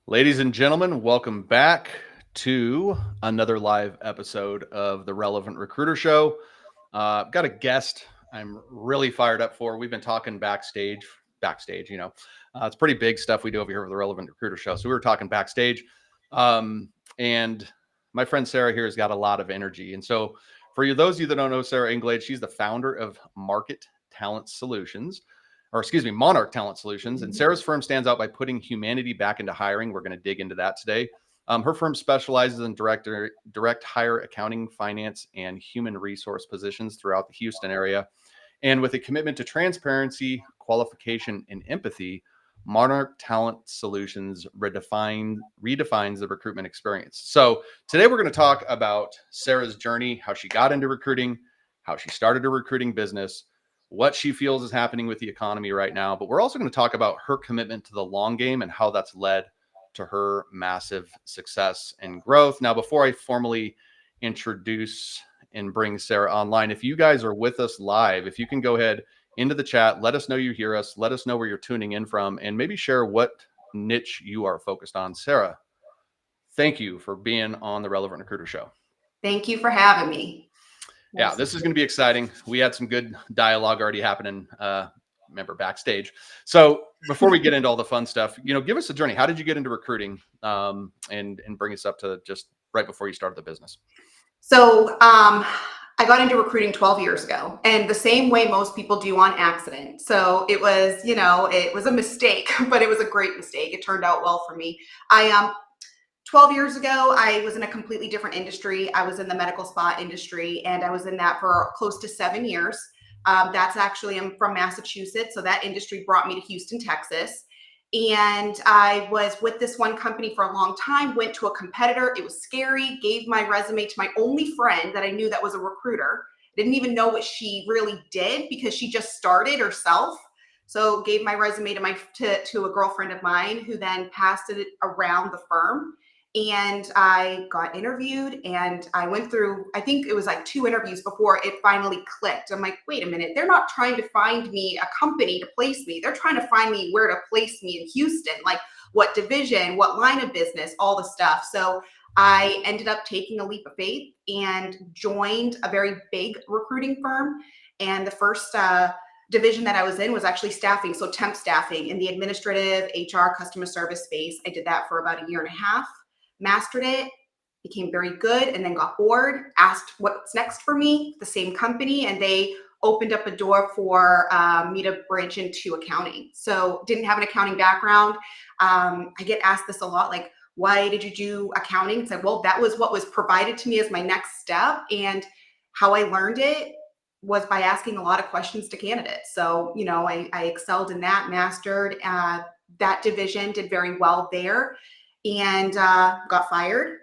Ladies and gentlemen, welcome back to another live episode of the Relevant Recruiter Show. I've got a guest I'm really fired up for. We've been talking backstage, it's pretty big stuff we do over here with the Relevant Recruiter Show. So we were talking backstage, and my friend Sarah here has got a lot of energy. And so for you, those of you that don't know Sarah Englade, she's the founder of Monarch Talent Solutions. And Sarah's firm stands out by putting humanity back into hiring. We're going to dig into that today. Her firm specializes in direct hire accounting, finance, and human resource positions throughout the Houston area. And with a commitment to transparency, qualification, and empathy, Monarch Talent Solutions redefines the recruitment experience. So today we're going to talk about Sarah's journey, how she got into recruiting, how she started a recruiting business, what she feels is happening with the economy right now. But we're also going to talk about her commitment to the long game and how that's led to her massive success and growth. Now, before I formally introduce and bring Sarah online, if you guys are with us live, if you can go ahead into the chat, let us know you hear us, let us know where you're tuning in from, and maybe share what niche you are focused on. Sarah, thank you for being on the Relevant Recruiter Show. Thank you for having me. Yeah, this is going to be exciting. We had some good dialogue already happening, remember, backstage. So before we get into all the fun stuff, give us a journey. How did you get into recruiting, and bring us up to just right before you started the business? So I got into recruiting 12 years ago, and the same way most people do, on accident. So it was, it was a mistake, but it was a great mistake. It turned out well for me. 12 years ago, I was in a completely different industry. I was in the medical spa industry, and I was in that for close to 7 years. I'm from Massachusetts, so that industry brought me to Houston, Texas. And I was with this one company for a long time, went to a competitor. It was scary, gave my resume to my only friend that I knew that was a recruiter. Didn't even know what she really did because she just started herself. So gave my resume to a girlfriend of mine, who then passed it around the firm. And I got interviewed, and I went through, I think it was like 2 interviews before it finally clicked. I'm like, wait a minute, they're not trying to find me a company to place me. They're trying to find me where to place me in Houston, like what division, what line of business, all the stuff. So I ended up taking a leap of faith and joined a very big recruiting firm. And the first division that I was in was actually staffing, so temp staffing in the administrative, HR, customer service space. I did that for about a year and a half. Mastered it, became very good, and then got bored, asked what's next for me, the same company, and they opened up a door for me to branch into accounting. So didn't have an accounting background. I get asked this a lot, like, why did you do accounting? It's like, well, that was what was provided to me as my next step. And how I learned it was by asking a lot of questions to candidates. So, I excelled in that, mastered that division, did very well there, and got fired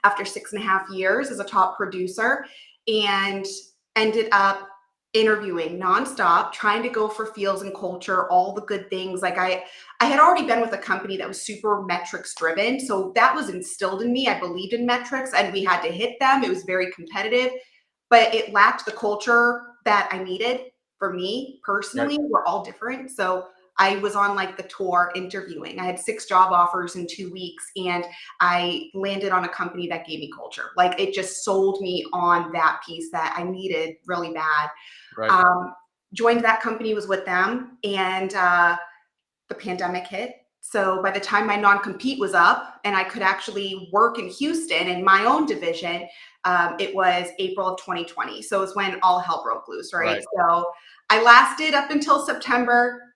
after 6.5 years as a top producer, and ended up interviewing nonstop, trying to go for feels and culture, all the good things. Like I had already been with a company that was super metrics driven. So that was instilled in me. I believed in metrics, and we had to hit them. It was very competitive, but it lacked the culture that I needed for me personally. Right. We're all different. So I was on like the tour interviewing. I had 6 job offers in 2 weeks, and I landed on a company that gave me culture. Like, it just sold me on that piece that I needed really bad. Right. Joined that company, was with them, and the pandemic hit. So by the time my non-compete was up and I could actually work in Houston in my own division, it was April of 2020. So it was when all hell broke loose, right? So I lasted up until September,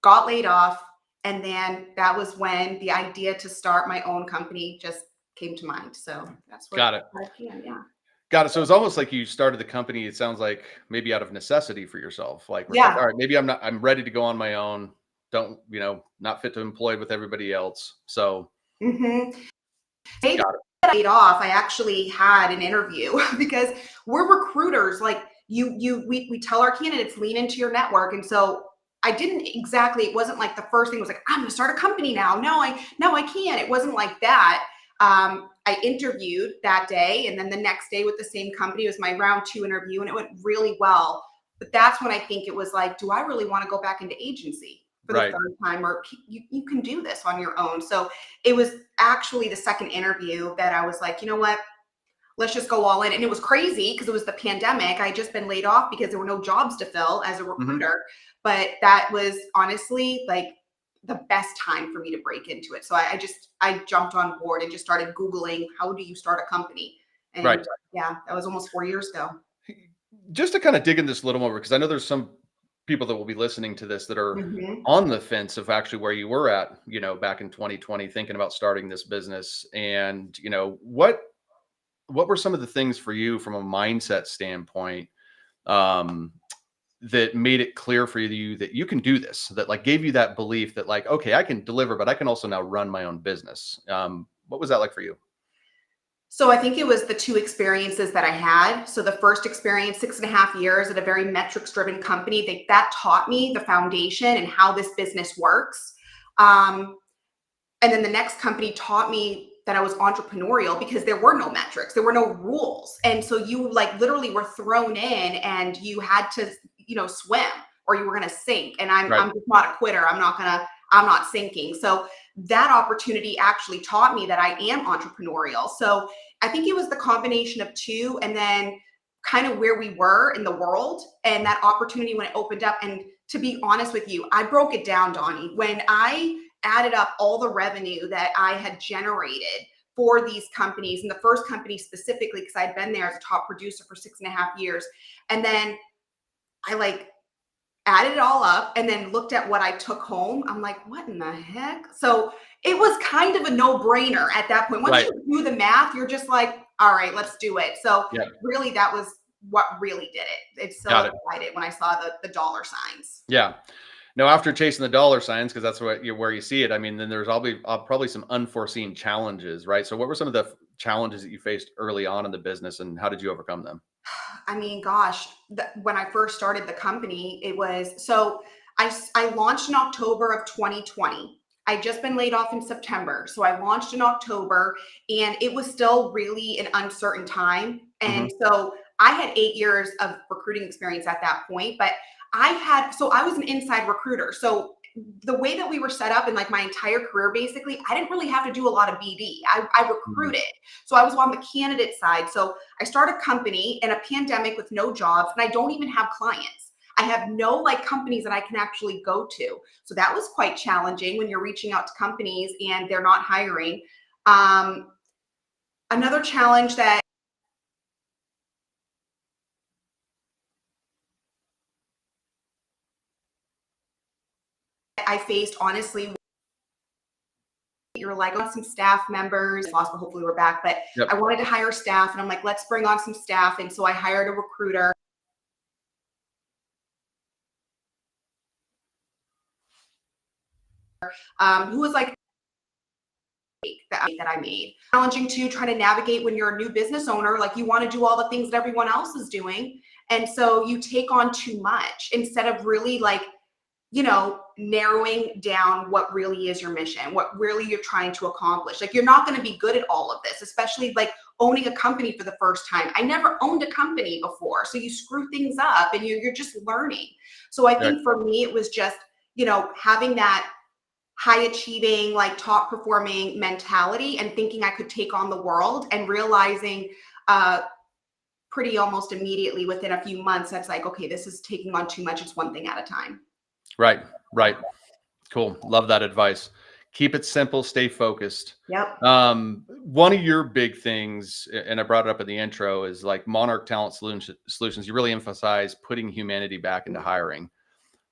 got laid off, and then that was when the idea to start my own company just came to mind. So that's where Got it. I can, yeah. Got it. So it's almost like you started the company, it sounds like, maybe out of necessity for yourself. Like, it's like, Yeah. all right, maybe I'm ready to go on my own. Don't, not fit to employed with everybody else. So Mm-hmm. Hey, got it. that I laid off, I actually had an interview because we're recruiters. Like, we tell our candidates, lean into your network. And so I didn't exactly, it wasn't like the first thing was like, I'm going to start a company now. No, I can't. It wasn't like that. I interviewed that day, and then the next day with the same company, it was my round 2 interview, and it went really well. But that's when I think it was like, do I really want to go back into agency? for the Right. third time, or you can do this on your own. So it was actually the second interview that I was like, you know what? Let's just go all in. And it was crazy because it was the pandemic. I had just been laid off because there were no jobs to fill as a Hmm. recruiter. But that was honestly like the best time for me to break into it. So I jumped on board and just started Googling, how do you start a company? Right. And yeah, that was almost 4 years ago. Just to kind of dig into this a little more, because I know there's some people that will be listening to this that are Mhm. on the fence of actually where you were at, back in 2020, thinking about starting this business. And, what were some of the things for you from a mindset standpoint, um, that made it clear for you that you can do this, that like gave you that belief that like, okay, I can deliver, but I can also now run my own business. What was that like for you? So I think it was the two experiences that I had. So the first experience, 6.5 years at a very metrics driven company, that taught me the foundation and how this business works. Um, and then the next company taught me that I was entrepreneurial because there were no metrics, there were no rules. And so you like literally were thrown in and you had to, swim or you were going to sink. And Right. I'm just not a quitter. I'm not sinking. So that opportunity actually taught me that I am entrepreneurial. So I think it was the combination of two, and then kind of where we were in the world and that opportunity when it opened up. And to be honest with you, I broke it down, Donnie. When I added up all the revenue that I had generated for these companies, and the first company specifically, because I'd been there as a top producer for 6.5 years. And then I like added it all up and then looked at what I took home. I'm like, what in the heck? So it was kind of a no brainer at that point. Once Right. you do the math, you're just like, all right, let's do it. So Yeah. really, that was what really did it. It's so Got it. excited when I saw the dollar signs. Yeah. No, after chasing the dollar signs, because that's where you see it. I mean, then there's probably some unforeseen challenges, right? So, what were some of the challenges that you faced early on in the business, and how did you overcome them? I mean, gosh, when I first started the company, it was so I launched in October of 2020. I'd just been laid off in September. So I launched in October and it was still really an uncertain time. And Hmm. so I had 8 years of recruiting experience at that point, but so I was an inside recruiter. So the way that we were set up in like my entire career, basically, I didn't really have to do a lot of BD. I Hmm. recruited. So I was on the candidate side. So I start a company in a pandemic with no jobs, and I don't even have clients. I have no like companies that I can actually go to. So that was quite challenging when you're reaching out to companies and they're not hiring. Um, Another challenge that I faced, honestly, you're like on some staff members, lost, but hopefully we're back. But I Yep. wanted to hire staff, and I'm like, let's bring on some staff. And so I hired a recruiter who was like that I made. Challenging to try to navigate when you're a new business owner, like you want to do all the things that everyone else is doing. And so you take on too much instead of really like, narrowing down what really is your mission, what really you're trying to accomplish. Like you're not going to be good at all of this, especially like owning a company for the first time. I never owned a company before. So you screw things up and you're just learning. So I Right. think for me, it was just, having that high achieving, like top performing mentality and thinking I could take on the world and realizing uh, pretty almost immediately within a few months, that's like, okay, this is taking on too much. It's one thing at a time. Right. Right. Cool. Love that advice. Keep it simple. Stay focused. Yep. One of your big things, and I brought it up in the intro, is like Monarch Talent Solutions. You really emphasize putting humanity back into hiring.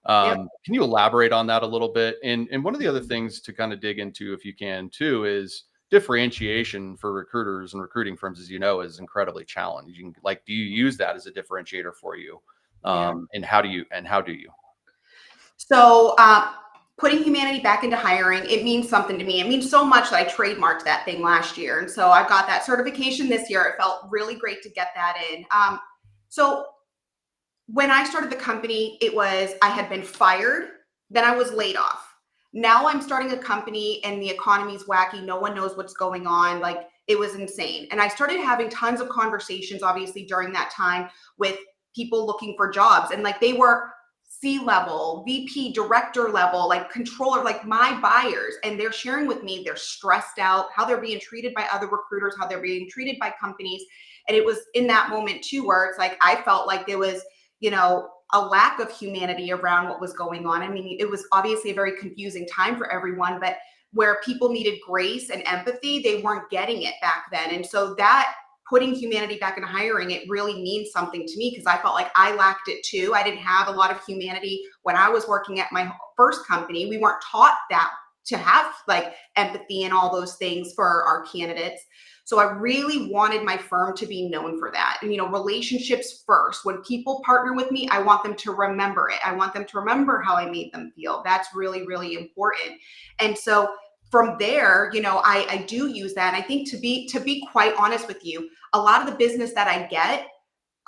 Yep. Can you elaborate on that a little bit? And one of the other things to kind of dig into, if you can, too, is differentiation for recruiters and recruiting firms, as you know, is incredibly challenging. Like, do you use that as a differentiator for you? Yeah. And how do you? So, putting humanity back into hiring, it means something to me. It means so much that I trademarked that thing last year. And so I got that certification this year. It felt really great to get that in. So when I started the company, it was I had been fired, then I was laid off. Now I'm starting a company and the economy's wacky. No one knows what's going on. Like it was insane. And I started having tons of conversations, obviously, during that time with people looking for jobs. And like they were C-level, VP, director level, like controller, like my buyers, and they're sharing with me they're stressed out, how they're being treated by other recruiters, how they're being treated by companies. And it was in that moment too where it's like I felt like there was, a lack of humanity around what was going on. I mean, it was obviously a very confusing time for everyone, but where people needed grace and empathy, they weren't getting it back then. And so that putting humanity back into hiring, it really means something to me because I felt like I lacked it too. I didn't have a lot of humanity when I was working at my first company. We weren't taught that to have like empathy and all those things for our candidates. So I really wanted my firm to be known for that. And, relationships first. When people partner with me, I want them to remember it. I want them to remember how I made them feel. That's really, really important. And so from there, I do use that. And I think to be quite honest with you, a lot of the business that I get,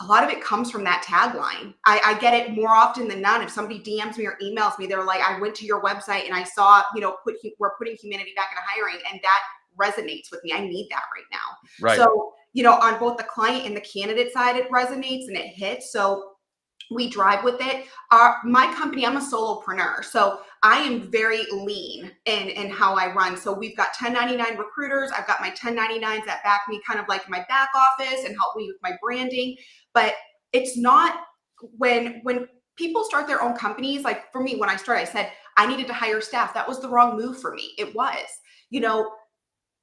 a lot of it comes from that tagline. I get it more often than not. If somebody DMs me or emails me, they're like, I went to your website and I saw, we're putting humanity back into hiring, and that resonates with me. I need that right now. Right. So, on both the client and the candidate side, it resonates and it hits. So we drive with it. My company, I'm a solopreneur. So I am very lean in how I run. So we've got 1099 recruiters. I've got my 1099s that back me kind of like my back office and help me with my branding. But it's not when people start their own companies, like for me, when I started, I said I needed to hire staff. That was the wrong move for me. It was,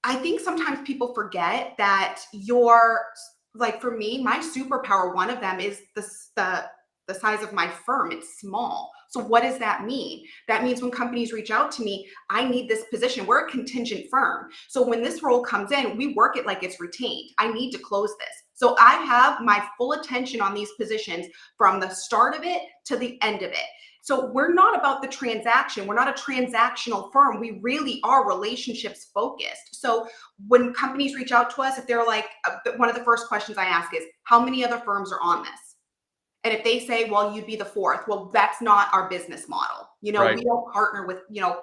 I think sometimes people forget that like for me, my superpower, one of them is the size of my firm. It's small. So what does that mean? That means when companies reach out to me, I need this position. We're a contingent firm. So when this role comes in, we work it like it's retained. I need to close this. So I have my full attention on these positions from the start of it to the end of it. So we're not about the transaction. We're not a transactional firm. We really are relationships focused. So when companies reach out to us, if they're like, one of the first questions I ask is, how many other firms are on this? And if they say, well, you'd be the fourth, well, that's not our business model. Right. We don't partner with,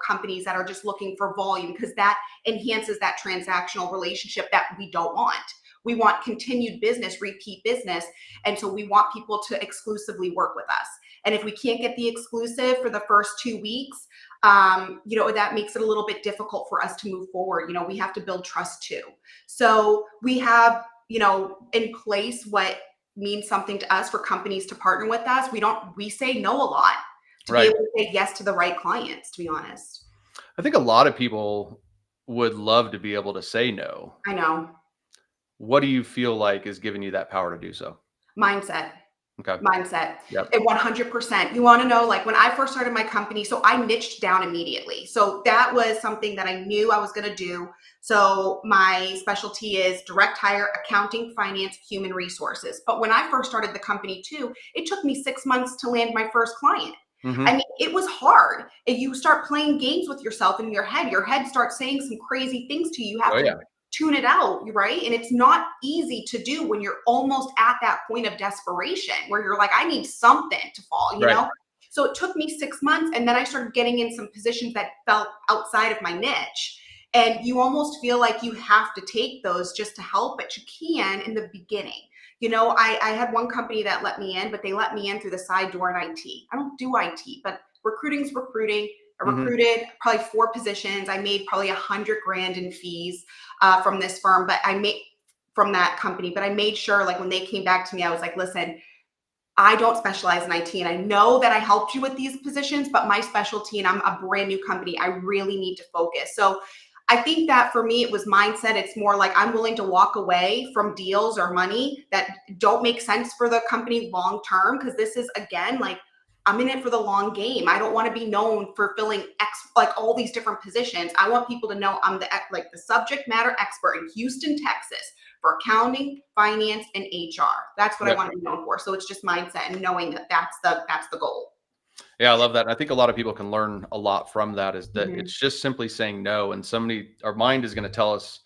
companies that are just looking for volume because that enhances that transactional relationship that we don't want. We want continued business, repeat business. And so we want people to exclusively work with us. And if we can't get the exclusive for the first 2 weeks, that makes it a little bit difficult for us to move forward. We have to build trust too. So we have, in place what means something to us for companies to partner with us. We say no a lot to Right. be able to say yes to the right clients, to be honest. I think a lot of people would love to be able to say no. I know. What do you feel like is giving you that power to do so? Mindset. Okay. Mindset. Yep. At 100%. You want to know, like when I first started my company, so I niched down immediately. So that was something that I knew I was going to do. So my specialty is direct hire, accounting, finance, human resources. But when I first started the company too, it took me 6 months to land my first client. Mm-hmm. I mean, it was hard. And you start playing games with yourself in your head starts saying some crazy things to you. You have to tune it out, right? And it's not easy to do when you're almost at that point of desperation where you're like, I need something to fall, you know? So it took me 6 months, and then I started getting in some positions that felt outside of my niche. And you almost feel like you have to take those just to help, but you can in the beginning. I had one company that let me in, but they let me in through the side door in IT. I don't do IT, but recruiting's recruiting. I recruited probably 4 positions. I made probably $100,000 in fees from this firm, but I made from that company. But I made sure, like when they came back to me, I was like, listen, I don't specialize in IT, and I know that I helped you with these positions, but my specialty, and I'm a brand new company, I really need to focus. So I think that for me, it was mindset. It's more like I'm willing to walk away from deals or money that don't make sense for the company long term, because this is, again, like I'm in it for the long game. I don't want to be known for filling like all these different positions. I want people to know I'm the subject matter expert in Houston, Texas for accounting, finance, and HR. That's what I want to be known for. So it's just mindset and knowing that that's the goal. Yeah, I love that. I think a lot of people can learn a lot from that, is that it's just simply saying no. And our mind is going to tell us,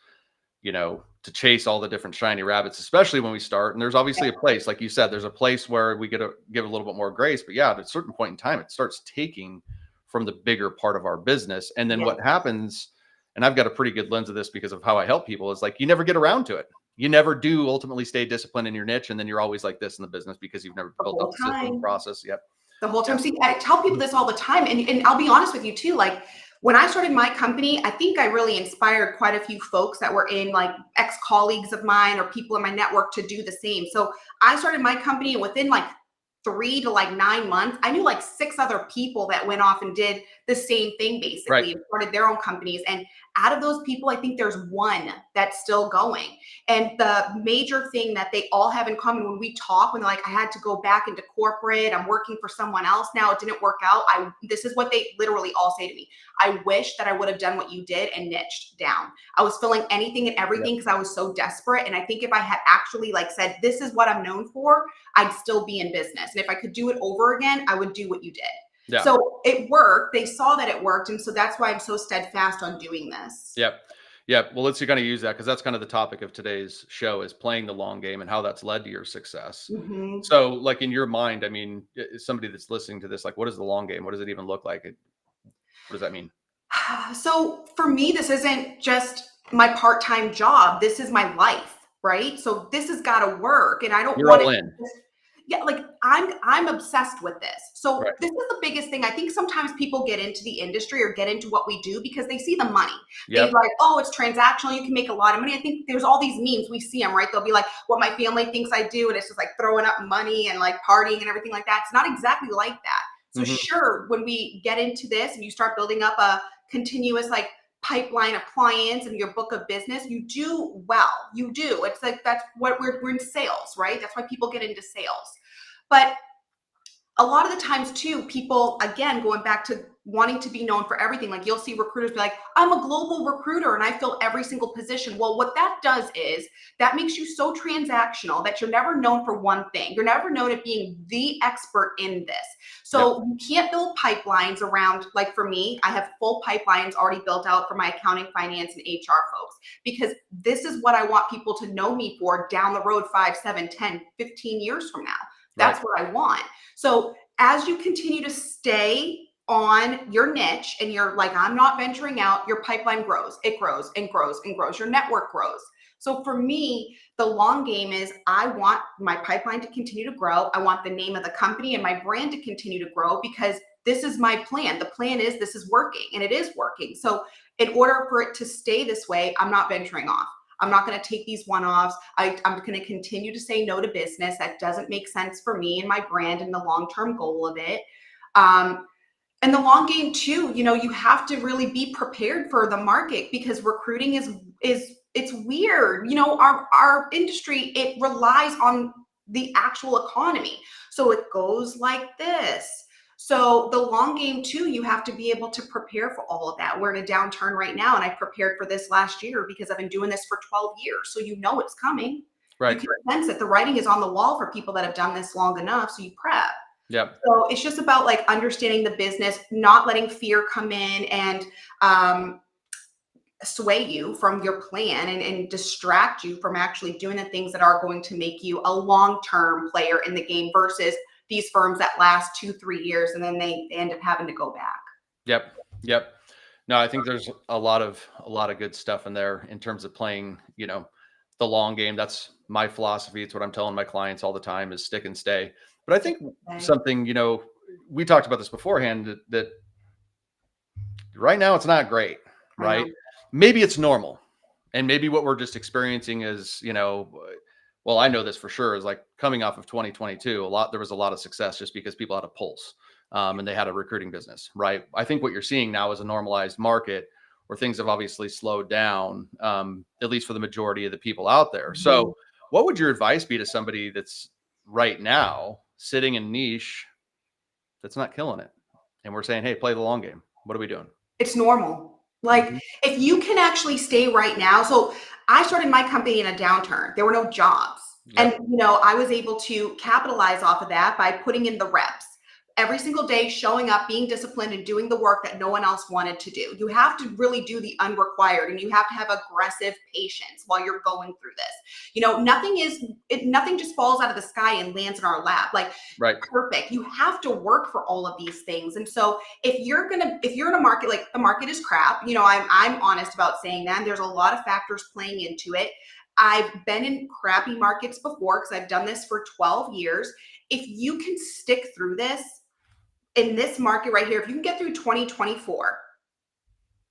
to chase all the different shiny rabbits, especially when we start. And there's obviously a place, like you said, there's a place where we get to give a little bit more grace. But yeah, at a certain point in time, it starts taking from the bigger part of our business. And then what happens, and I've got a pretty good lens of this because of how I help people, is like you never get around to it. You never do ultimately stay disciplined in your niche. And then you're always like this in the business because you've never built up the system process yet. The whole time. See, I tell people this all the time, and I'll be honest with you too. Like when I started my company, I think I really inspired quite a few folks that were in like ex-colleagues of mine or people in my network to do the same. So I started my company, and within like 3 to like 9 months, I knew like 6 other people that went off and did the same thing basically, and started their own companies. And out of those people, I think there's one that's still going. And the major thing that they all have in common when we talk, when they're like, I had to go back into corporate, I'm working for someone else now, it didn't work out. This is what they literally all say to me. I wish that I would have done what you did and niched down. I was filling anything and everything because I was so desperate. And I think if I had actually like said, this is what I'm known for, I'd still be in business. And if I could do it over again, I would do what you did. Yeah. So it worked. They saw that it worked. And so that's why I'm so steadfast on doing this. Yep. Yeah. Well, let's kind of use that because that's kind of the topic of today's show is playing the long game and how that's led to your success. Mm-hmm. So like in your mind, I mean, somebody that's listening to this, like, what is the long game? What does it even look like? What does that mean? So for me, this isn't just my part-time job. This is my life, right? So this has got to work. And I don't want to. Yeah, like I'm obsessed with this. So this is the biggest thing. I think sometimes people get into the industry or get into what we do because they see the money. They're like, oh, it's transactional. You can make a lot of money. I think there's all these memes. We see them, right? They'll be like, what my family thinks I do. And it's just like throwing up money and like partying and everything like that. It's not exactly like that. So sure, when we get into this and you start building up a continuous like pipeline of clients and your book of business, you do well. You do. It's like that's what we're in sales, right? That's why people get into sales. But a lot of the times too, people, again, going back to wanting to be known for everything, like you'll see recruiters be like, I'm a global recruiter and I fill every single position. Well, what that does is that makes you so transactional that you're never known for one thing. You're never known at being the expert in this. So you can't build pipelines around, like for me, I have full pipelines already built out for my accounting, finance, and HR folks, because this is what I want people to know me for down the road, 5, 7, 10, 15 years from now. That's what I want. So as you continue to stay on your niche and you're like, I'm not venturing out, your pipeline grows. It grows and grows and grows. Your network grows. So for me, the long game is I want my pipeline to continue to grow. I want the name of the company and my brand to continue to grow because this is my plan. The plan is this is working and it is working. So in order for it to stay this way, I'm not venturing off. I'm not going to take these one-offs. I'm going to continue to say no to business that doesn't make sense for me and my brand and the long-term goal of it. And the long game too, you know, you have to really be prepared for the market because recruiting is it's weird. You know, our industry, it relies on the actual economy. So it goes like this. So the long game too, you have to be able to prepare for all of that. We're in a downturn right now, and I prepared for this last year because I've been doing this for 12 years. So you know it's coming. Right. You can sense it. The writing is on the wall for people that have done this long enough. So you prep. Yeah. So it's just about like understanding the business, not letting fear come in and sway you from your plan and distract you from actually doing the things that are going to make you a long-term player in the game versus these firms that last 2-3 years and then they end up having to go back. Yep. No, I think there's a lot of good stuff in there in terms of playing, you know, the long game. That's my philosophy. It's what I'm telling my clients all the time is stick and stay. But I think something, you know, we talked about this beforehand that right now it's not great, right? Maybe it's normal. And maybe what we're just experiencing is, you know, well, I know this for sure is like coming off of 2022, there was a lot of success just because people had a pulse and they had a recruiting business, right? I think what you're seeing now is a normalized market where things have obviously slowed down, at least for the majority of the people out there. So what would your advice be to somebody that's right now sitting in niche that's not killing it? And we're saying, hey, play the long game. What are we doing? It's normal. Like if you can actually stay right now. So I started my company in a downturn. There were no jobs. And, you know, I was able to capitalize off of that by putting in the reps every single day, showing up, being disciplined and doing the work that no one else wanted to do. You have to really do the unrequired and you have to have aggressive patience while you're going through this. You know, nothing just falls out of the sky and lands in our lap. Like perfect. You have to work for all of these things. And so if you're in a market, like the market is crap, you know, I'm honest about saying that. There's a lot of factors playing into it. I've been in crappy markets before because I've done this for 12 years. If you can stick through this, in this market right here, if you can get through 2024,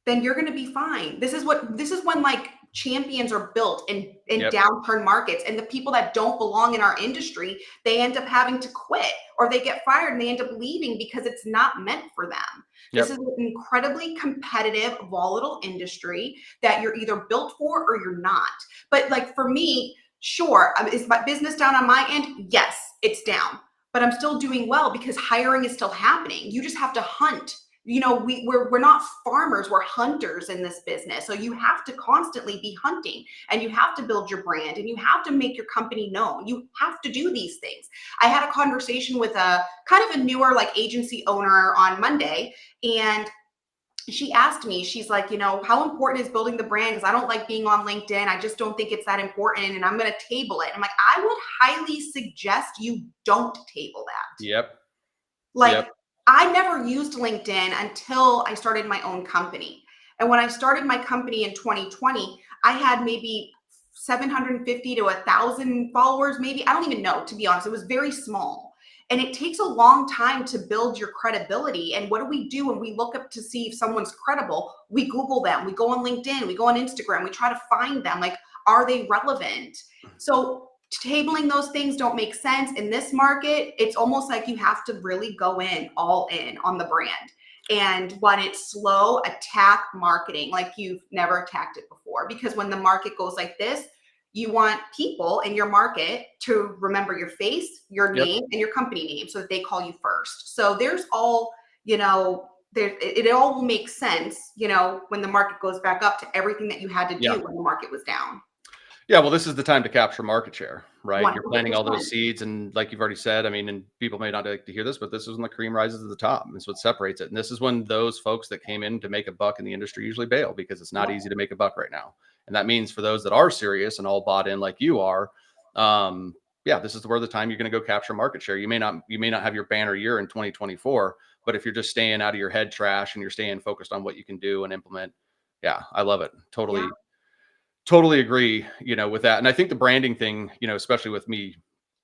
then you're going to be fine. This is when like champions are built in Yep. downturn markets, and the people that don't belong in our industry, they end up having to quit or they get fired and they end up leaving because it's not meant for them. This is Yep. an incredibly competitive, volatile industry that you're either built for or you're not. But like for me, sure, is my business down on my end? Yes, it's down, but I'm still doing well because hiring is still happening. You just have to hunt. You know, we're not farmers, we're hunters in this business. So you have to constantly be hunting, and you have to build your brand, and you have to make your company known. You have to do these things. I had a conversation with a kind of a newer like agency owner on Monday, and she asked me, she's like, you know, how important is building the brand? Because I don't like being on LinkedIn. I just don't think it's that important, and I'm going to table it. I'm like, I would highly suggest you don't table that. Yep. Like, Yep. I never used LinkedIn until I started my own company. And when I started my company in 2020, I had maybe 750 to 1,000 followers, maybe. I don't even know, to be honest. It was very small. And it takes a long time to build your credibility. And what do we do when we look up to see if someone's credible? We Google them, we go on LinkedIn, we go on Instagram, we try to find them. Like, are they relevant? So tabling those things don't make sense in this market. It's almost like you have to really go all in on the brand. And when it's slow, attack marketing like you've never attacked it before. Because when the market goes like this, you want people in your market to remember your face, your Yep. name, and your company name so that they call you first. So there's all, you know, it all will make sense, you know, when the market goes back up to everything that you had to do Yeah. when the market was down. Yeah, well, this is the time to capture market share, right? You're planting all those 100%. seeds, and like you've already said, I mean, and people may not like to hear this, but this is when the cream rises to the top. It's what separates it. And this is when those folks that came in to make a buck in the industry usually bail, because it's not Yep. easy to make a buck right now. And that means for those that are serious and all bought in like you are, yeah, this is where the time you're going to go capture market share. You may not have your banner year in 2024, but if you're just staying out of your head trash and you're staying focused on what you can do and implement, yeah, I love it. Yeah. Totally agree, with that. And I think the branding thing, especially with me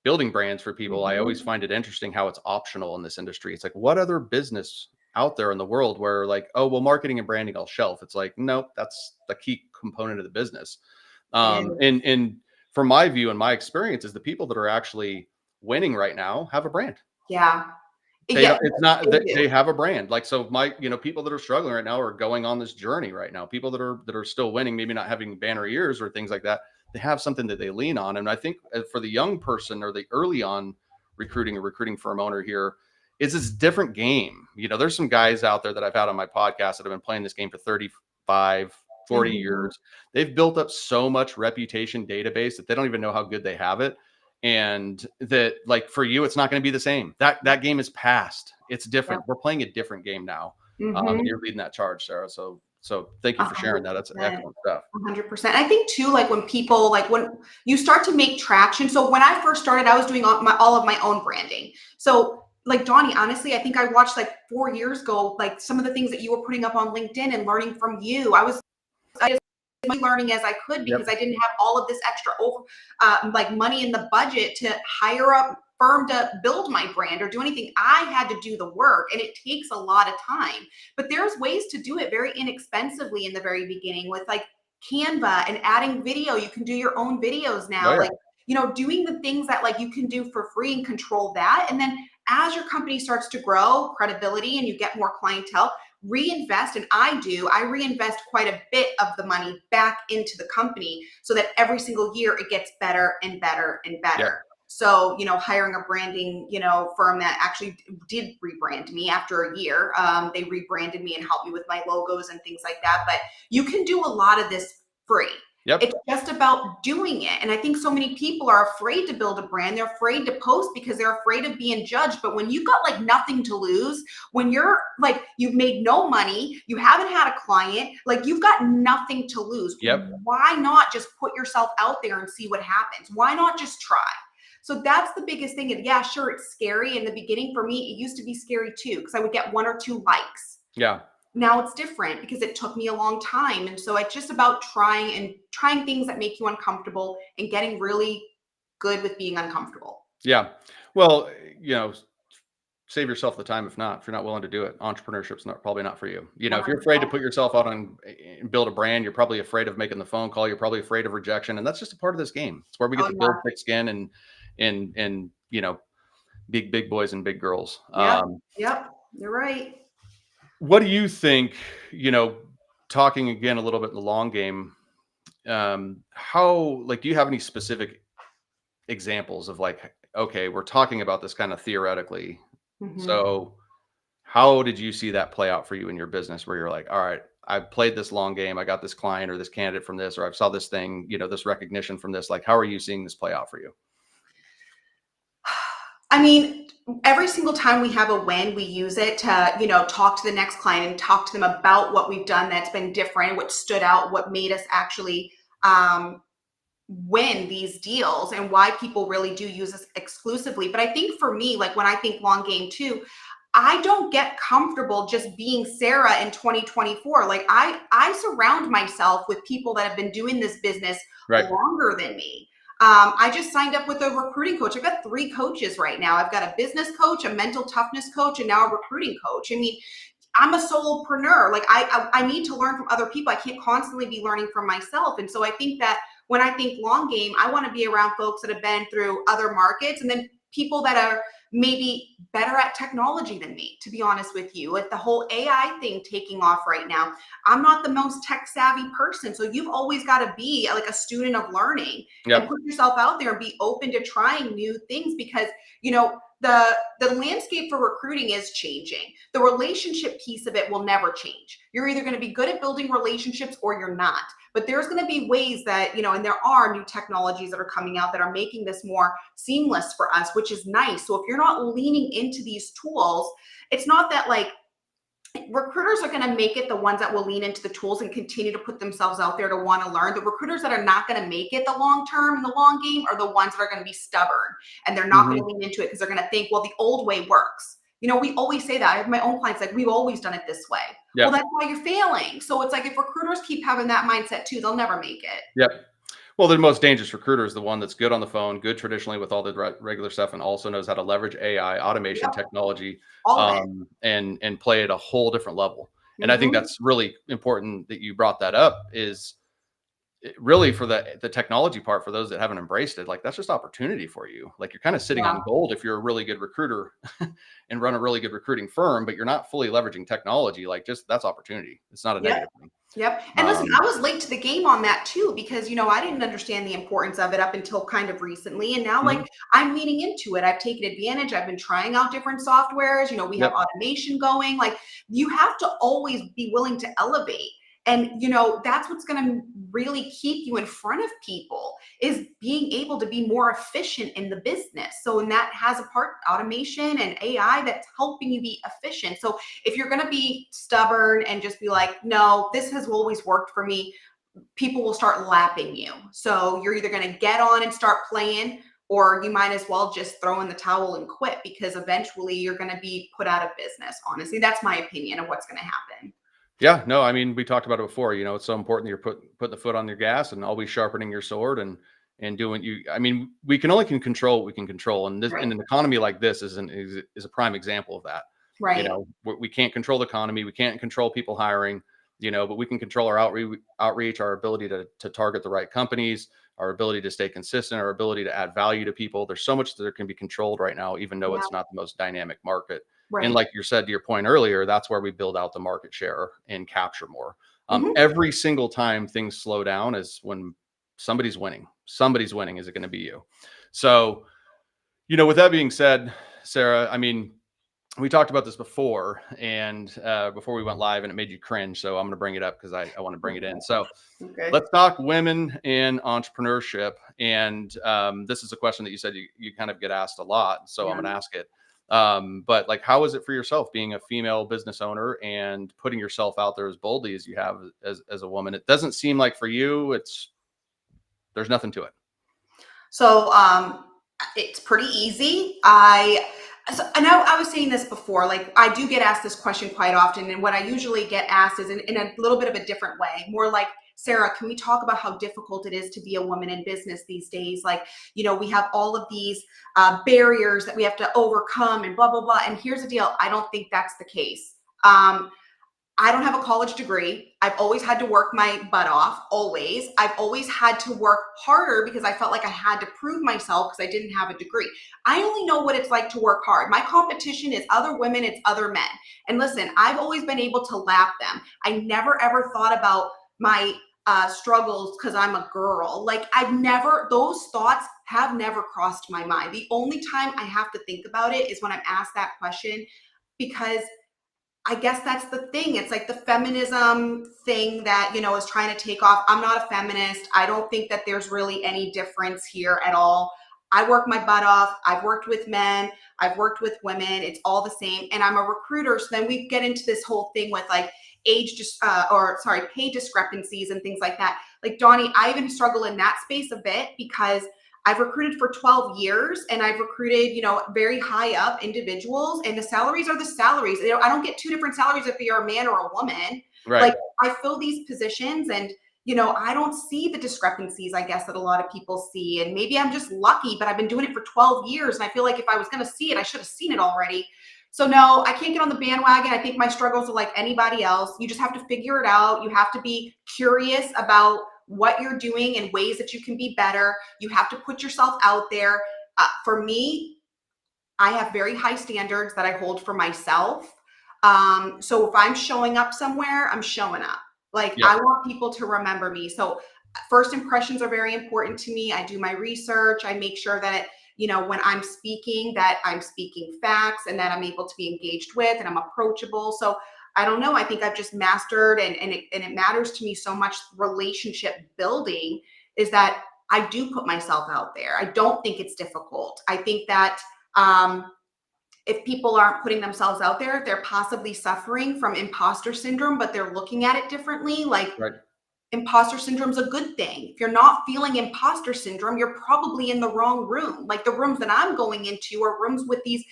building brands for people, I always Mhm. find it interesting how it's optional in this industry. It's like, what other business out there in the world where like, oh, well, marketing and branding all shelf? It's like, nope, that's the key component of the business. It is. And from my view and my experience is the people that are actually winning right now have a brand. Yeah. They Yeah, don't, it's not they that do. they have a brand. Like, so people that are struggling right now are going on this journey right now. People that are still winning, maybe not having banner years or things like that. They have something that they lean on. And I think for the young person or the early on recruiting firm owner here is this different game. There's some guys out there that I've had on my podcast that have been playing this game for 35, 40 Mhm. years. They've built up so much reputation database that they don't even know how good they have it, and that, like, for you it's not going to be the same. That game is past. It's Yep. different. We're playing a different game now. And Mhm. you're leading that charge, Sarah. So thank you for sharing that. That's 100%. excellent stuff. 100%. I think too, like when people, like when you start to make traction. So when I first started, I was doing all of my own branding. So like Donnie, honestly, I think I watched like 4 years ago, like some of the things that you were putting up on LinkedIn and learning from you. I was learning as I could because Yep. I didn't have all of this extra like money in the budget to hire a firm to build my brand or do anything. I had to do the work, and it takes a lot of time. But there's ways to do it very inexpensively in the very beginning with like Canva and adding video. You can do your own videos Oh now. yeah. Like, doing the things that like you can do for free and control that. And then as your company starts to grow credibility and you get more clientele, reinvest. And I reinvest quite a bit of the money back into the company so that every single year it gets better and better and Yep. better. So, hiring a branding, firm that actually did rebrand me after a year. They rebranded me and helped me with my logos and things like that. But you can do a lot of this free. Yep. It's just about doing it. And I think so many people are afraid to build a brand. They're afraid to post because they're afraid of being judged. But when you've got like nothing to lose, when you're like, you've made no money, you haven't had a client, like you've got nothing to lose. Yep. Why not just put yourself out there and see what happens? Why not just try? So that's the biggest thing. And yeah, sure, it's scary. In the beginning for me, it used to be scary too, because I would get 1 or 2 likes. Yeah. Now it's different because it took me a long time. And so it's just about trying things that make you uncomfortable and getting really good with being uncomfortable. Yeah. Well, you know, save yourself the time. If you're not willing to do it, entrepreneurship's probably not for you. You know, if you're afraid to 100%. put yourself out on and build a brand, you're probably afraid of making the phone call. You're probably afraid of rejection. And that's just a part of this game. It's where we get Oh to yeah. build thick skin and, you know, big boys and big girls. Yep. Yep. You're right. What do you think, you know, talking again a little bit in the long game, how, like, do you have any specific examples of like, okay, we're talking about this kind of theoretically. Mhm. So how did you see that play out for you in your business where you're like, all right, I played this long game. I got this client or this candidate from this, or I saw this thing, you know, this recognition from this. Like, how are you seeing this play out for you? I mean, every single time we have a win, we use it to, talk to the next client and talk to them about what we've done that's been different, what stood out, what made us actually um, win these deals, and why people really do use us exclusively. But I think for me, like when I think long game too, I don't get comfortable just being Sarah in 2024. Like I surround myself with people that have been doing this business Right. longer than me. I just signed up with a recruiting coach. I've got 3 coaches right now. I've got a business coach, a mental toughness coach, and now a recruiting coach. I mean, I'm a solopreneur. Like I need to learn from other people. I can't constantly be learning from myself. And so I think that when I think long game, I want to be around folks that have been through other markets, and then people that are maybe better at technology than me, to be honest with you. Like the whole AI thing taking off right now. I'm not the most tech savvy person. So you've always got to be like a student of learning and Yep. put yourself out there and be open to trying new things, because, the landscape for recruiting is changing. The relationship piece of it will never change. You're either going to be good at building relationships or you're not. But there's going to be ways that, and there are new technologies that are coming out that are making this more seamless for us, which is nice. So if you're not leaning into these tools, it's not that like recruiters are going to make it the ones that will lean into the tools and continue to put themselves out there to want to learn. The recruiters that are not going to make it the long term and the long game are the ones that are going to be stubborn, and they're not going to Hmm. lean into it because they're going to think, well, the old way works. We always say that. I have my own clients like, we've always done it this way. Well, Yep. that's why you're failing. So it's like if recruiters keep having that mindset too, they'll never make it. Yep. Well, the most dangerous recruiter is the one that's good on the phone, good traditionally with all the regular stuff, and also knows how to leverage AI, automation, Yep, technology, all of it. and play at a whole different level. And I think Hmm. that's really important that you brought that up. Is really for the technology part, for those that haven't embraced it, like that's just opportunity for you. Like you're kind of sitting Yeah. on gold if you're a really good recruiter and run a really good recruiting firm, but you're not fully leveraging technology. Like just that's opportunity. It's not a Yep. negative thing. Yep. And listen, Um, I was late to the game on that too, because, I didn't understand the importance of it up until kind of recently. And now, like, mhm. I'm leaning into it. I've taken advantage. I've been trying out different softwares. We have Yep. automation going. Like, you have to always be willing to elevate. And, that's what's going to really keep you in front of people, is being able to be more efficient in the business. So, and that has a part, automation and AI, that's helping you be efficient. So, if you're going to be stubborn and just be like, no, this has always worked for me, people will start lapping you. So you're either going to get on and start playing, or you might as well just throw in the towel and quit, because eventually you're going to be put out of business. Honestly, that's my opinion of what's going to happen. Yeah, no, I mean, we talked about it before. You know, it's so important that you're putting the foot on your gas and always sharpening your sword and doing you. I mean, we can only can control what we can control, and this in Right. an economy like this is a prime example of that. You Right. know, we can't control the economy, we can't control people hiring. You know, but we can control our outreach, our ability to target the right companies, our ability to stay consistent, our ability to add value to people. There's so much that can be controlled right now, even though Yeah. it's not the most dynamic market. And Right. like you said to your point earlier, that's where we build out the market share and capture more. Hmm. Every single time things slow down is when somebody's winning. Somebody's winning. Is it going to be you? So, you know, with that being said, Sarah, I mean, we talked about this before and before we went live, and it made you cringe. So I'm going to bring it up because I want to bring it in. So Okay. let's talk women in entrepreneurship. And this is a question that you said you kind of get asked a lot. So I'm Yeah. going to ask it. But like, how is it for yourself being a female business owner and putting yourself out there as boldly as you have as a woman? It doesn't seem like for you, there's nothing to it. So it's pretty easy. I know I was saying this before, like I do get asked this question quite often. And what I usually get asked is in a little bit of a different way, more like, Sarah, can we talk about how difficult it is to be a woman in business these days? Like, we have all of these barriers that we have to overcome and blah, blah, blah. And here's the deal. I don't think that's the case. I don't have a college degree. I've always had to work my butt off, always. I've always had to work harder because I felt like I had to prove myself because I didn't have a degree. I only know what it's like to work hard. My competition is other women, it's other men. And listen, I've always been able to lap them. I never ever thought about my struggles because I'm a girl. Like those thoughts have never crossed my mind. The only time I have to think about it is when I'm asked that question, because I guess that's the thing. It's like the feminism thing that, is trying to take off. I'm not a feminist. I don't think that there's really any difference here at all. I work my butt off. I've worked with men. I've worked with women. It's all the same. And I'm a recruiter. So then we get into this whole thing with like pay discrepancies and things like that. Like Donnie, I even struggle in that space a bit because I've recruited for 12 years and I've recruited, very high up individuals, and the salaries are the salaries. I don't get two different salaries if you're a man or a woman. Right. Like I fill these positions and, I don't see the discrepancies, I guess, that a lot of people see. And maybe I'm just lucky, but I've been doing it for 12 years. And I feel like if I was going to see it, I should have seen it already. So no, I can't get on the bandwagon. I think my struggles are like anybody else. You just have to figure it out. You have to be curious about what you're doing and ways that you can be better. You have to put yourself out there. For me, I have very high standards that I hold for myself. So if I'm showing up somewhere, I'm showing up. Like Yep. I want people to remember me. So first impressions are very important to me. I do my research. I make sure that, when I'm speaking, that I'm speaking facts and that I'm able to be engaged with and I'm approachable. So I don't know. I think I've just mastered, and it matters to me so much. Relationship building is that I do put myself out there. I don't think it's difficult. I think that if people aren't putting themselves out there, they're possibly suffering from imposter syndrome, but they're looking at it differently. Like Right. imposter syndrome is a good thing. If you're not feeling imposter syndrome, you're probably in the wrong room. Like the rooms that I'm going into are rooms with these,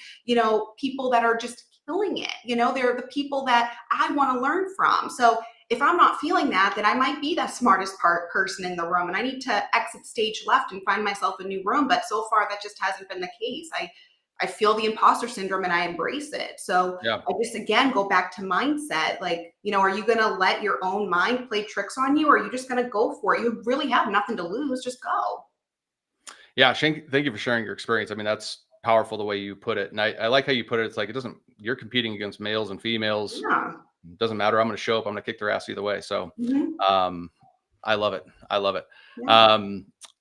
people that are just killing it. They're the people that I want to learn from. So if I'm not feeling that, then I might be the smartest person in the room and I need to exit stage left and find myself a new room. But so far that just hasn't been the case. I feel the imposter syndrome and I embrace it. So Yeah. I just, again, go back to mindset. Like, are you going to let your own mind play tricks on you, or are you just going to go for it? You really have nothing to lose. Just go. Yeah. Shane, thank you for sharing your experience. I mean, that's powerful the way you put it. And I like how you put it. It's like, you're competing against males and females. Yeah. It doesn't matter. I'm going to show up. I'm going to kick their ass either way. So, Mhm. I love it. I love it. Yeah.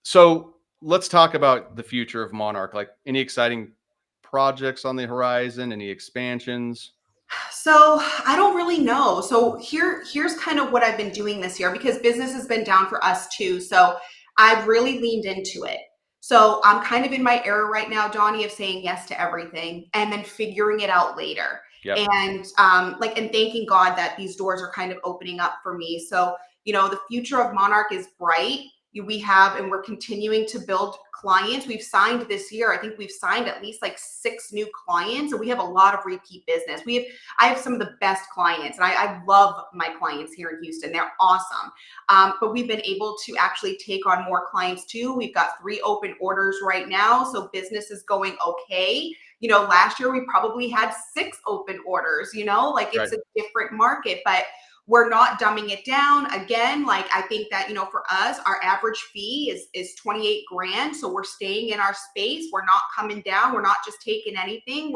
So let's talk about the future of Monarch. Like any exciting projects on the horizon, any expansions? So I don't really know. So here's kind of what I've been doing this year, because business has been down for us too. So I've really leaned into it. So I'm kind of in my era right now, Donnie, of saying yes to everything and then figuring it out later. Yep. And and thanking God that these doors are kind of opening up for me. So, the future of Monarch is bright. We have, and we're continuing to build clients. We've signed this year. I think we've signed at least like 6 new clients, and we have a lot of repeat business. I have some of the best clients, and I love my clients here in Houston. They're awesome. But we've been able to actually take on more clients too. We've got 3 open orders right now. So business is going okay. Last year we probably had 6 open orders, like it's Right. a different market, but we're not dumbing it down. Again, like I think that, for us, our average fee is 28 grand. So we're staying in our space. We're not coming down. We're not just taking anything.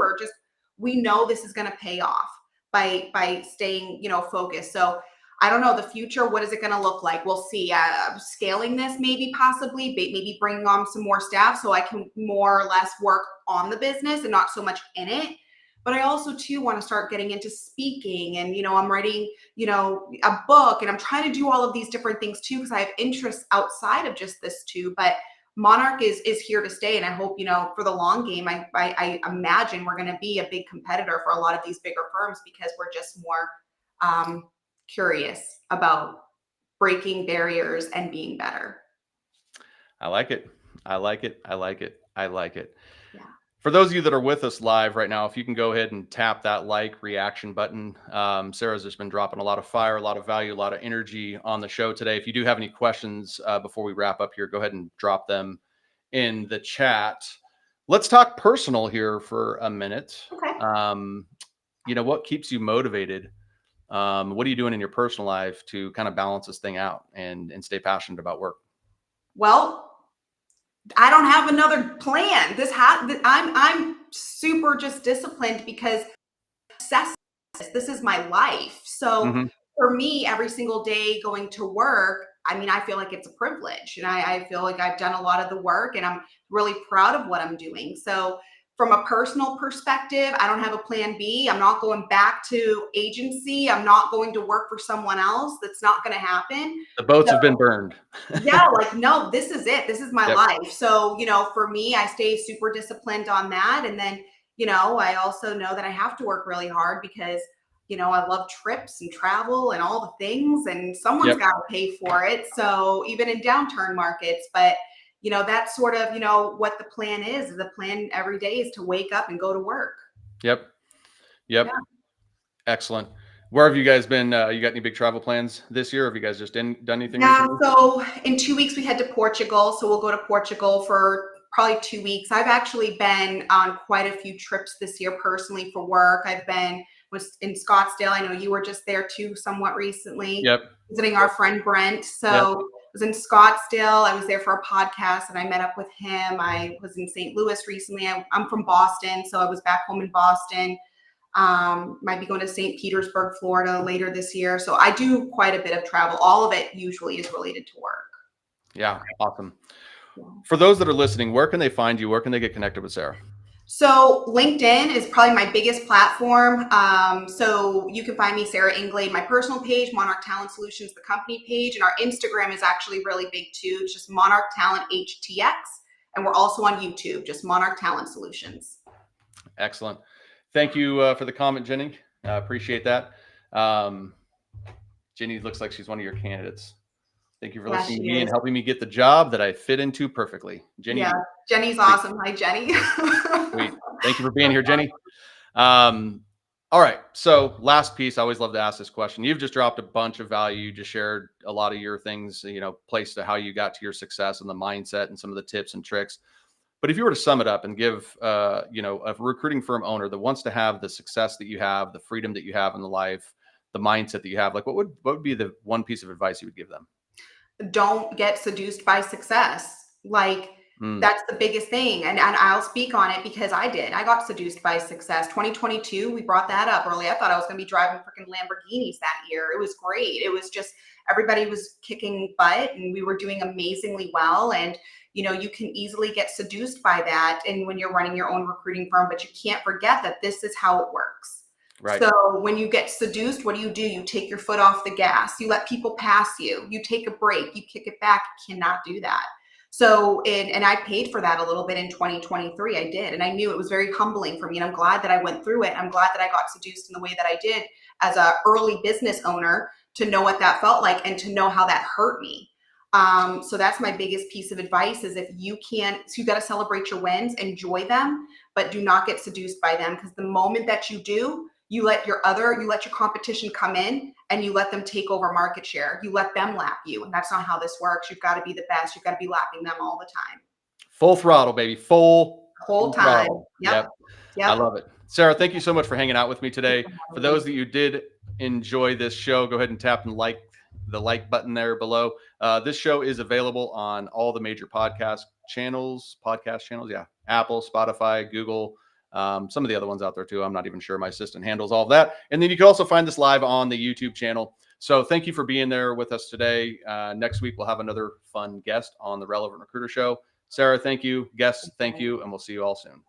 We know this is going to pay off by staying, focused. So I don't know the future. What is it going to look like? We'll see. Scaling this, maybe possibly, maybe bringing on some more staff so I can more or less work on the business and not so much in it. But I also too want to start getting into speaking, and I'm writing, a book, and I'm trying to do all of these different things too, because I have interests outside of just this too. But Monarch is here to stay, and I hope, for the long game, I imagine we're going to be a big competitor for a lot of these bigger firms, because we're just more curious about breaking barriers and being better. I like it. I like it. I like it. I like it. Yeah. For those of you that are with us live right now, if you can go ahead and tap that like reaction button. Sarah's just been dropping a lot of fire, a lot of value, a lot of energy on the show today. If you do have any questions before we wrap up here, go ahead and drop them in the chat. Let's talk personal here for a minute. Okay. What keeps you motivated? What are you doing in your personal life to kind of balance this thing out and stay passionate about work? Well, I don't have another plan. I'm super just disciplined because success, this is my life. So for me, every single day going to work, I mean, I feel like it's a privilege, and I feel like I've done a lot of the work, and I'm really proud of what I'm doing. So from a personal perspective, I don't have a plan B. I'm not going back to agency. I'm not going to work for someone else. That's not going to happen. The boats have been burned. Yeah, like, no, this is it. This is my Yep. life. So, for me, I stay super disciplined on that. And then, I also know that I have to work really hard because, I love trips and travel and all the things, and someone's got to pay for it. So even in downturn markets, but that's sort of, what the plan is. The plan every day is to wake up and go to work. Yep. Yeah. Excellent. Where have you guys been? You got any big travel plans this year? Have you guys just done anything? Yeah, recently? so in 2 weeks we head to Portugal. So we'll go to Portugal for probably 2 weeks. I've actually been on quite a few trips this year personally for work. Was in Scottsdale. I know you were just there too somewhat recently. Yep. Visiting our friend Brent. So I was in Scottsdale. I was there for a podcast and I met up with him. I was in St. Louis recently. I'm from Boston, so I was back home in Boston. Might be going to St. Petersburg, Florida later this year. So I do quite a bit of travel. All of it usually is related to work. Yeah. Awesome. For those that are listening, where can they find you? Where can they get connected with Sarah? So LinkedIn is probably my biggest platform. So you can find me, Sarah Englade, my personal page, Monarch Talent Solutions, the company page, and our Instagram is actually really big too. It's just Monarch Talent HTX. And we're also on YouTube, just Monarch Talent Solutions. Excellent. Thank you for the comment, Jenny. Appreciate that. Jenny looks like she's one of your candidates. Thank you for listening to me and helping me get the job that I fit into perfectly. Jenny. Yeah, Jenny's awesome. Hi, Jenny. Sweet. Thank you for being here, Jenny. All right. So last piece, I always love to ask this question. You've just dropped a bunch of value. You just shared a lot of your things, place to how you got to your success and the mindset and some of the tips and tricks. But if you were to sum it up and give, a recruiting firm owner that wants to have the success that you have, the freedom that you have in the life, the mindset that you have, like what would be the one piece of advice you would give them? Don't get seduced by success. That's the biggest thing. And I'll speak on it because I did. I got seduced by success. 2022, we brought that up early. I thought I was going to be driving freaking Lamborghinis that year. It was great. It was just, everybody was kicking butt and we were doing amazingly well. And, you can easily get seduced by that. And when you're running your own recruiting firm, but you can't forget that this is how it works. Right. So when you get seduced, what do? You take your foot off the gas. You let people pass you. You take a break. You kick it back. You cannot do that. So, and I paid for that a little bit in 2023. I did. And I knew it was very humbling for me. And I'm glad that I went through it. I'm glad that I got seduced in the way that I did as an early business owner, to know what that felt like and to know how that hurt me. So that's my biggest piece of advice is if you can't, so you got to celebrate your wins, enjoy them, but do not get seduced by them. Because the moment that you do, you let your competition come in and you let them take over market share. You let them lap you. And that's not how this works. You've got to be the best. You've got to be lapping them all the time. Full throttle, baby. Full time. Yep. I love it. Sarah, thank you so much for hanging out with me today. For those that you did enjoy this show, go ahead and tap and the like button there below. This show is available on all the major podcast channels. Yeah. Apple, Spotify, Google, some of the other ones out there too. I'm not even sure. My assistant handles all of that. And then you can also find this live on the YouTube channel. So thank you for being there with us today. Next week, we'll have another fun guest on the Relevant Recruiter Show. Sarah, thank you. Guests, thank you. And we'll see you all soon.